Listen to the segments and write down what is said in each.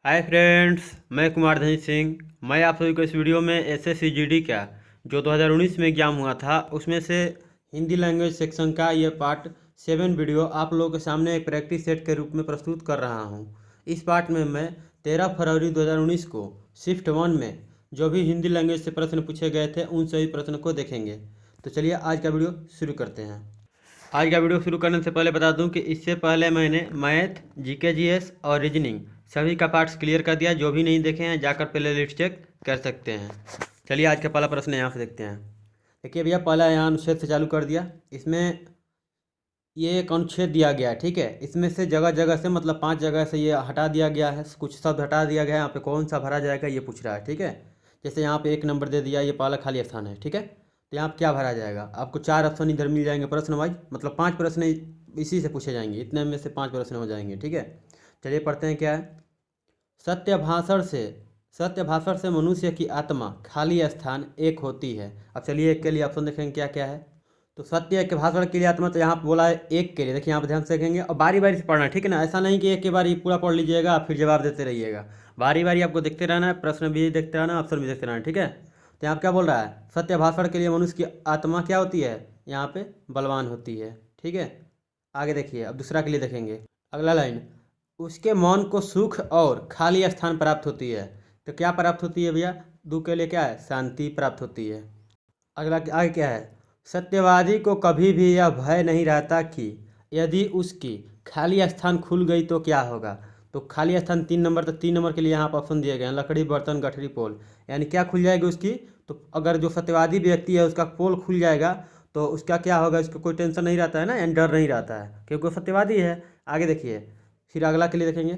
Hi friends, मैं कुमार धनी सिंह। मैं आप सभी को इस वीडियो में एसएससी जीडी का जो 2019 में एग्जाम हुआ था उसमें से हिंदी लैंग्वेज सेक्शन का ये पार्ट 7 वीडियो आप लोगों के सामने एक प्रैक्टिस सेट के रूप में प्रस्तुत कर रहा हूँ। इस पार्ट में मैं 13 फरवरी 2019 को शिफ्ट 1 में जो भी हिंदी लैंग्वेज से प्रश्न पूछे गए थे उन सभी प्रश्न को देखेंगे। तो चलिए आज का वीडियो शुरू करते हैं। आज का वीडियो शुरू करने से पहले बता दूं कि इससे पहले मैंने मैथ, जीके, जीएस और रीजनिंग सभी का पार्ट्स क्लियर कर दिया। जो भी नहीं देखे हैं जाकर पहले लिस्ट चेक कर सकते हैं। चलिए आज का पहला प्रश्न यहाँ से देखते हैं। देखिए भैया, पहला यहाँ अनुच्छेद से चालू कर दिया। इसमें ये एक अनुच्छेद दिया गया है, ठीक है। इसमें से जगह जगह से मतलब 5 जगह से ये हटा दिया गया है, कुछ शब्द हटा दिया गया है। यहाँ पे कौन सा भरा जाएगा ये पूछ रहा है, ठीक है। जैसे यहाँ पे 1 नंबर दे दिया, ये पहला खाली स्थान है, ठीक है। तो यहाँ पे क्या भरा जाएगा, आपको 4 ऑप्शन इधर मिल जाएंगे प्रश्न वाइज, मतलब 5 प्रश्न इसी से पूछे जाएंगे। इतने में से 5 प्रश्न हो जाएंगे, ठीक है। चलिए पढ़ते हैं क्या है। सत्य भाषण से सत्य भाषण से मनुष्य की आत्मा खाली स्थान एक होती है। अब चलिए एक के लिए ऑप्शन देखेंगे क्या क्या है। तो सत्य के भाषण के लिए आत्मा, तो यहाँ पे बोला है एक के लिए। देखिए यहाँ पे ध्यान से देखेंगे और बारी बारी से पढ़ना है, ठीक है ना। ऐसा नहीं कि एक के बारी पूरा पढ़ लीजिएगा फिर जवाब देते रहिएगा। बारी बारी आपको देखते रहना है, प्रश्न भी देखते रहना है, ऑप्शन भी देखते रहना है, ठीक है। तो यहाँ पे क्या बोल रहा है, सत्य भाषण के लिए मनुष्य की आत्मा क्या होती है, यहाँ पे बलवान होती है, ठीक है। आगे देखिए, अब दूसरा के लिए देखेंगे। अगला लाइन, उसके मौन को सुख और खाली स्थान प्राप्त होती है। तो क्या प्राप्त होती है भैया, दो के लिए क्या है, शांति प्राप्त होती है। अगला आगे क्या है, सत्यवादी को कभी भी यह भय नहीं रहता कि यदि उसकी खाली स्थान खुल गई तो क्या होगा। तो खाली स्थान 3 नंबर, तो 3 नंबर के लिए यहाँ पर ऑप्शन दिए गए हैं, लकड़ी, बर्तन, गठरी, पोल। यानी क्या खुल जाएगी उसकी, तो अगर जो सत्यवादी व्यक्ति है उसका पोल खुल जाएगा तो उसका क्या होगा, उसको कोई टेंशन नहीं रहता है ना, यानी डर नहीं रहता है क्योंकि वो सत्यवादी है। आगे देखिए, फिर अगला के लिए देखेंगे।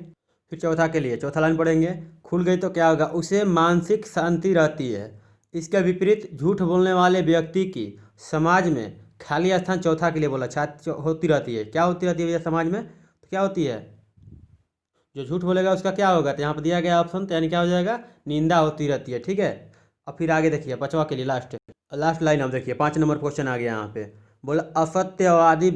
फिर चौथा के लिए, चौथा लाइन पढ़ेंगे, खुल गई तो क्या होगा, उसे मानसिक शांति रहती है। इसके विपरीत झूठ बोलने वाले व्यक्ति की समाज में खाली स्थान, चौथा के लिए बोला, छात्र होती रहती है। क्या होती रहती है भैया समाज में, तो क्या होती है, जो झूठ बोलेगा उसका क्या होगा, तो यहाँ पर दिया गया ऑप्शन, तो यानी क्या हो जाएगा, निंदा होती रहती है, ठीक है। और फिर आगे देखिए, पांचवा के लिए लास्ट लास्ट लाइन अब देखिए, 5 नंबर क्वेश्चन आ गया यहाँ पे। बोला असत्यवादी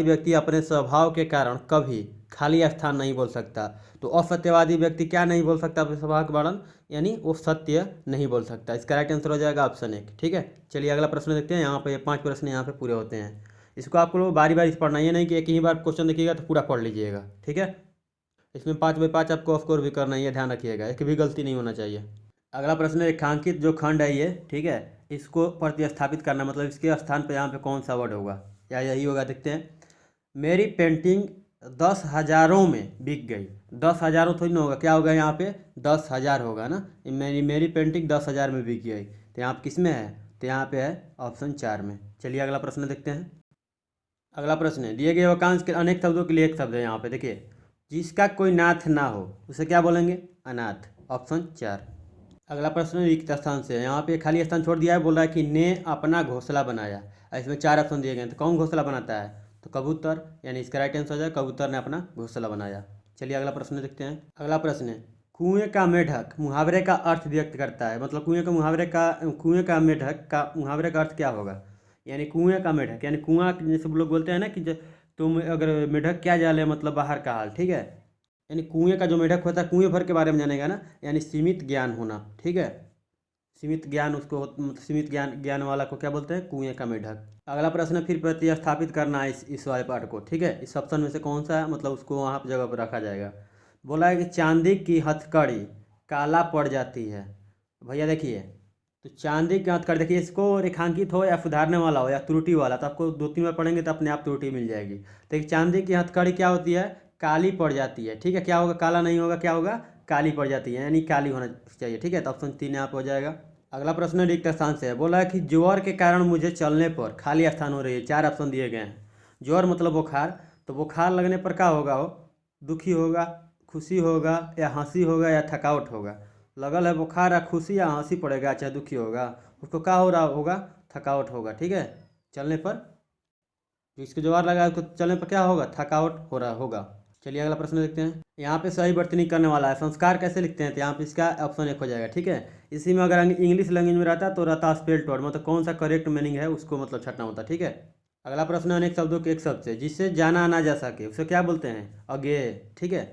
व्यक्ति अपने स्वभाव के कारण कभी खाली स्थान नहीं बोल सकता। तो असत्यवादी व्यक्ति क्या नहीं बोल सकता अपने स्वभाव के कारण, यानी वो सत्य नहीं बोल सकता। इसका राइट आंसर हो जाएगा ऑप्शन 1, ठीक है। चलिए अगला प्रश्न देखते हैं। यहाँ पे 5 प्रश्न यहाँ पे पूरे होते हैं। इसको आपको लोग बारी बारी से पढ़ना, ये नहीं कि एक ही बार क्वेश्चन देखिएगा तो पूरा पढ़ लीजिएगा, ठीक है। इसमें 5 बाई 5 आपको स्कोर भी करना है, ये ध्यान रखिएगा, एक भी गलती नहीं होना चाहिए। अगला प्रश्न, रेखांकित जो खंड है ये, ठीक है, इसको प्रतिस्थापित करना, मतलब इसके स्थान पे यहाँ पे कौन सा वर्ड होगा, या यही होगा। देखते हैं, मेरी पेंटिंग 10 हज़ारों में बिक गई। 10 हज़ारों थोड़ी ना होगा, क्या होगा यहाँ पे, 10,000 होगा ना। मेरी पेंटिंग 10,000 में बिक गई, तो यहाँ पे किस में है, तो यहाँ पे है ऑप्शन 4 में। चलिए अगला प्रश्न देखते हैं। अगला प्रश्न है, दिए गए वाक्यांश के अनेक शब्दों के लिए एक शब्द है यहाँ पे। देखिए, जिसका कोई नाथ ना हो उसे क्या बोलेंगे, अनाथ, ऑप्शन 4। अगला प्रश्न रिक्त स्थान से है। यहाँ पे खाली स्थान छोड़ दिया है, बोल रहा है कि ने अपना घोंसला बनाया। इसमें 4 ऑप्शन दिए गए हैं, तो कौन घोंसला बनाता है, तो कबूतर, यानी इसका राइट आंसर हो जाए कबूतर ने अपना घोंसला बनाया। चलिए अगला प्रश्न देखते हैं। अगला प्रश्न है, कुएं का मेढक मुहावरे का अर्थ व्यक्त करता है। मतलब कुएं का मेढक का मुहावरे का अर्थ क्या होगा, यानी कुएं का मेढक, यानी कुआं, जैसे लोग बोलते हैं ना कि तुम अगर मेढक क्या जाले, मतलब बाहर का हाल, ठीक है। यानी कुएं का जो मेढक होता है कुएं भर के बारे में जानेगा ना, यानी सीमित ज्ञान होना, ठीक है। सीमित ज्ञान उसको मतलब सीमित ज्ञान वाला को क्या बोलते हैं, कुएं का मेढक। अगला प्रश्न, फिर प्रतिस्थापित करना है इस वाले पार्ट को, ठीक है। इस ऑप्शन में से कौन सा है, मतलब उसको वहाँ पर जगह पर रखा जाएगा। बोला है कि चांदी की हथकड़ी काला पड़ जाती है। भैया देखिए, तो चांदी की हथकड़ी, देखिए इसको रेखांकित हो या सुधारने वाला हो या त्रुटि वाला, तो आपको 2-3 बार पढ़ेंगे तो अपने आप त्रुटि मिल जाएगी। देखिए चांदी की हथकड़ी क्या होती है, काली पड़ जाती है, ठीक है। क्या होगा, काला नहीं होगा, क्या होगा, काली पड़ जाती है, यानी काली होना चाहिए, ठीक है। तो ऑप्शन 3 यहाँ पर हो जाएगा। अगला प्रश्न रिक्त स्थान से है। बोला है कि ज्वर के कारण मुझे चलने पर खाली स्थान हो रही है। 4 ऑप्शन दिए गए हैं। ज्वर मतलब बुखार, तो बुखार लगने पर क्या होगा, हो दुखी होगा, खुशी होगा, या हंसी होगा, या थकावट होगा। लगल है बुखार या खुशी या हंसी पड़ेगा चाहे दुखी होगा, उसको क्या हो रहा होगा, थकावट होगा, ठीक है। चलने पर जो इसको ज्वर लगा है उसको चलने पर क्या होगा, थकावट हो रहा होगा। चलिए अगला प्रश्न देखते हैं। यहाँ पे सही वर्तनी करने वाला है। संस्कार कैसे लिखते हैं, तो यहाँ पे इसका ऑप्शन 1 हो जाएगा, ठीक है। इसी में अगर इंग्लिश लैंग्वेज में रहता तो रहता स्पेल्ड वर्ड, मतलब कौन सा करेक्ट मीनिंग है उसको मतलब छटना होता, ठीक है। अगला प्रश्न, अनेक शब्दों के एक शब्द से जिससे जाना ना जा सके उसे क्या बोलते हैं, अज्ञेय, ठीक है।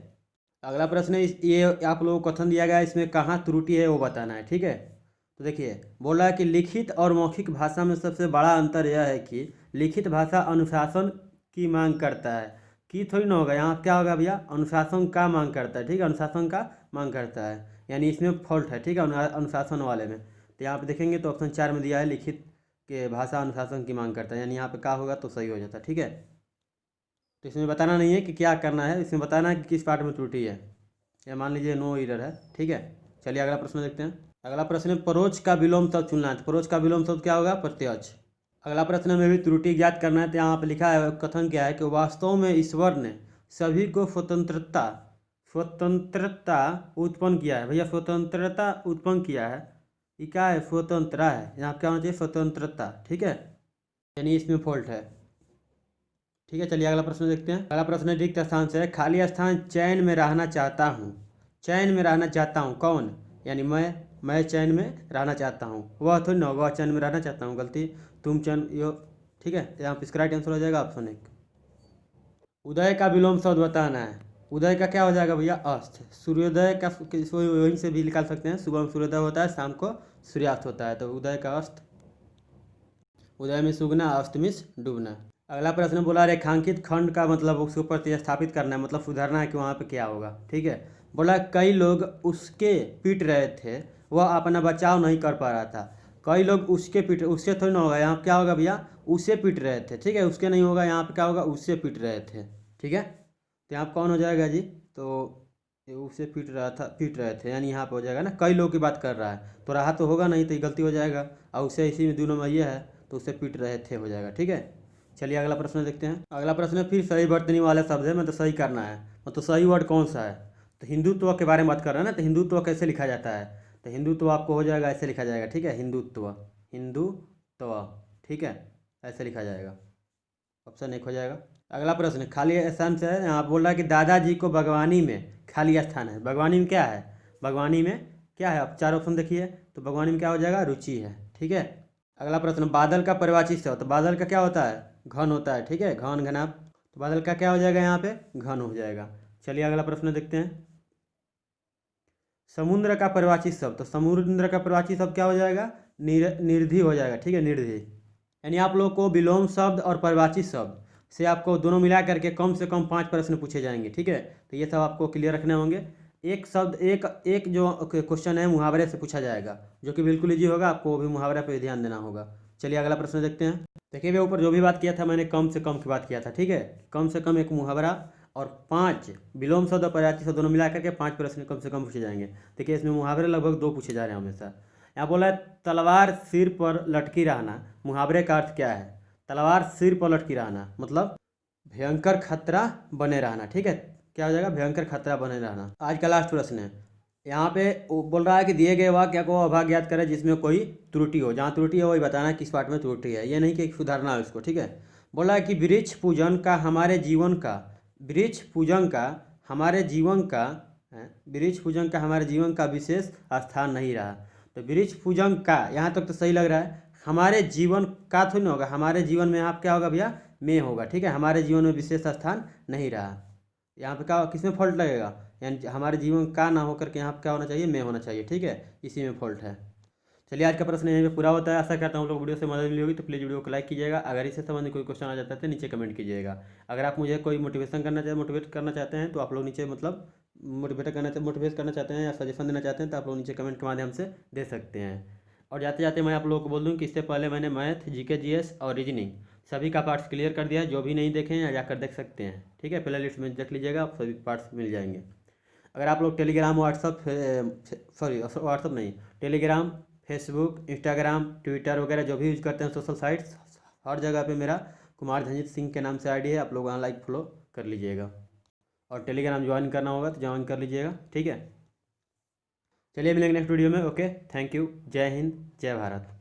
अगला प्रश्न है ये आप लोगों को कथन दिया गया है, इसमें कहाँ त्रुटि है वो बताना है, ठीक है। तो देखिए बोल रहा है कि लिखित और मौखिक भाषा में सबसे बड़ा अंतर यह है कि लिखित भाषा अनुशासन की मांग करता है, की थोड़ी ना होगा, यहाँ क्या होगा भैया, अनुशासन का मांग करता है, ठीक है, अनुशासन का मांग करता है, यानी इसमें फॉल्ट है, ठीक है, अनुशासन वाले में। तो यहाँ पे देखेंगे तो ऑप्शन 4 में दिया है लिखित के भाषा अनुशासन की मांग करता है, यानी यहाँ पे क्या होगा तो सही हो जाता है, ठीक है। तो इसमें बताना नहीं है कि क्या करना है, इसमें बताना है कि किस पार्ट में त्रुटि है, या मान लीजिए नो एरर है, ठीक है। चलिए अगला प्रश्न देखते हैं। अगला प्रश्न है परोक्ष का विलोम शब्द चुनना है, तो परोक्ष का विलोम शब्द क्या होगा, प्रत्यक्ष। अगला प्रश्न में भी त्रुटि ज्ञात करना है, तो यहाँ पर लिखा है कथन क्या है कि वास्तव में ईश्वर ने सभी को स्वतंत्रता स्वतंत्रता उत्पन्न किया है। भैया स्वतंत्रता उत्पन्न किया है, ये क्या है, स्वतंत्रता है, यहाँ क्या होना चाहिए, स्वतंत्रता, ठीक है, यानी इसमें फॉल्ट है, ठीक है। चलिए अगला प्रश्न देखते हैं। अगला प्रश्न रिक्त स्थान से है, खाली स्थान चैन में रहना चाहता हूँ, चैन में रहना चाहता हूँ, कौन, यानी मैं चैन में रहना चाहता हूँ, वह थोड़ी ना होगा चैन में रहना चाहता हूँ, गलती, तुम चैन यो, ठीक है। यहाँ पर इसका राइट आंसर हो जाएगा ऑप्शन 1। उदय का विलोम शब्द बताना है, उदय का क्या हो जाएगा भैया, अस्त। सूर्योदय का वहीं से भी निकाल सकते हैं, सुबह में सूर्योदय होता है, शाम को सूर्यास्त होता है, तो उदय का अस्त, उदय में सुगना, अस्त में डूबना। अगला प्रश्न बोला रेखांकित खंड का मतलब उसको प्रतिस्थापित करना है, मतलब सुधारना है कि वहाँ पे क्या होगा, ठीक है। बोला कई लोग उसके पीट रहे थे, वह अपना बचाव नहीं कर पा रहा था, कई लोग उसके पीट, उससे थोड़ी ना होगा, यहाँ पे क्या होगा भैया, उसे पीट रहे थे, ठीक है, उसके नहीं होगा, यहाँ पे क्या होगा, उससे पीट रहे थे, ठीक है। तो यहाँ पे कौन हो जाएगा जी, तो ये उसे पीट रहे थे, यानी यहाँ पे हो जाएगा ना, कई लोग की बात कर रहा है, तो रहा तो होगा नहीं, तो ये गलती हो जाएगा, और उससे इसी में दोनों में ये है, तो उसे पीट रहे थे हो जाएगा, ठीक है। चलिए अगला प्रश्न देखते हैं। अगला प्रश्न फिर सही वर्तनी वाले शब्द है, मतलब सही करना है, मतलब सही वर्ड कौन सा है। तो हिंदुत्व के बारे में बात कर रहे हैं ना, तो हिंदुत्व कैसे लिखा जाता है, तो हिंदुत्व आपको हो जाएगा ऐसे लिखा जाएगा, ठीक है, हिंदुत्व, हिंदुत्व, ठीक है, ऐसे लिखा जाएगा, ऑप्शन 1 हो जाएगा। अगला प्रश्न खाली स्थान से है, यहाँ बोल रहा है कि दादाजी को बागवानी में खाली स्थान है, बागवानी में क्या है, बागवानी में क्या है, आप 4 ऑप्शन देखिए, तो बागवानी में क्या हो जाएगा, रुचि है, ठीक है। अगला प्रश्न बादल का परिवाची शब्द, तो बादल का क्या होता है, घन होता है, ठीक है, घन घना, तो बादल का क्या हो जाएगा, यहाँ पे घन हो जाएगा। चलिए अगला प्रश्न देखते हैं। समुद्र का परिवाची शब्द, तो समुद्र का परिवाची शब्द क्या हो जाएगा, निर्धि हो जाएगा, ठीक है, निर्धि। यानी आप लोग को विलोम शब्द और परिवाची शब्द से आपको दोनों मिला करके कम से कम 5 प्रश्न पूछे जाएंगे, ठीक है। तो ये सब आपको क्लियर रखने होंगे। एक शब्द एक एक जो क्वेश्चन है मुहावरे से पूछा जाएगा, जो कि बिल्कुल ईजी होगा, आपको वो भी मुहावरे पे ध्यान देना होगा। चलिए अगला प्रश्न देखते हैं। देखिए भैया ऊपर जो भी बात किया था मैंने कम से कम की बात किया था, ठीक है, कम से कम एक मुहावरा और 5 विलोम शब्द और पर्यायवाची शब्द दोनों मिला करके 5 प्रश्न कम से कम पूछे जाएंगे। देखिए इसमें मुहावरे लगभग 2 पूछे जा रहे हैं हमेशा। यहाँ बोला है तलवार सिर पर लटकी रहना, मुहावरे का अर्थ क्या है, तलवार सिर पर लटकी रहना मतलब भयंकर खतरा बने रहना, ठीक है, क्या हो जाएगा, भयंकर खतरा बने रहना। आज का लास्ट प्रश्न है, यहाँ पे वो बोल रहा है कि दिए गए वाक्य को अभाग ज्ञात करें जिसमें कोई त्रुटि हो, जहाँ त्रुटि है वही बताना है किस पार्ट में त्रुटि है, ये नहीं कि सुधारना है उसको, ठीक है। बोला है कि वृक्ष पूजन का हमारे जीवन का, वृक्ष पूजन का हमारे जीवन का वृक्ष पूजन का हमारे जीवन का विशेष स्थान नहीं रहा। तो वृक्ष पूजन का यहाँ तक तो सही लग रहा है, हमारे जीवन का थोड़ी ना होगा, हमारे जीवन में आप क्या होगा भैया, में होगा, ठीक है, हमारे जीवन में विशेष स्थान नहीं रहा। यहाँ पे क्या किसमें फॉल्ट लगेगा, यानी हमारे जीवन का ना होकर के यहाँ पे क्या होना चाहिए, में होना चाहिए, ठीक है, इसी में फॉल्ट है। चलिए आज का प्रश्न यहीं पे पूरा होता है। आशा करता हूँ लोग वीडियो से मदद मिली होगी, तो प्लीज़ वीडियो को लाइक कीजिएगा। अगर इससे संबंधित कोई क्वेश्चन आ जाता है तो नीचे कमेंट कीजिएगा। अगर आप मुझे कोई मोटिवेट करना चाहते हैं तो आप लोग नीचे मतलब मोटिवेट करना चाहते हैं या सजेशन देना चाहते हैं तो आप लोग नीचे कमेंट के माध्यम से दे सकते हैं। और जाते जाते मैं आप लोगों को बोल दूँ कि इससे पहले मैंने मैथ, जीके, जीएस और रीजनिंग सभी का पार्ट्स क्लियर कर दिया है, जो भी नहीं देखे हैं जाकर देख सकते हैं, ठीक है, प्ले लिस्ट में देख लीजिएगा, आप सभी पार्ट्स मिल जाएंगे। अगर आप लोग टेलीग्राम व्हाट्सअप नहीं, टेलीग्राम, फेसबुक, इंस्टाग्राम, ट्विटर वगैरह जो भी यूज़ करते हैं सोशल साइट्स, हर जगह पे मेरा कुमार धनजीत सिंह के नाम से आईडी है, आप लोग वहाँ लाइक फॉलो कर लीजिएगा। और टेलीग्राम ज्वाइन करना होगा तो ज्वाइन कर लीजिएगा, ठीक है। चलिए मिलेंगे नेक्स्ट वीडियो में, ओके, थैंक यू, जय हिंद, जय भारत।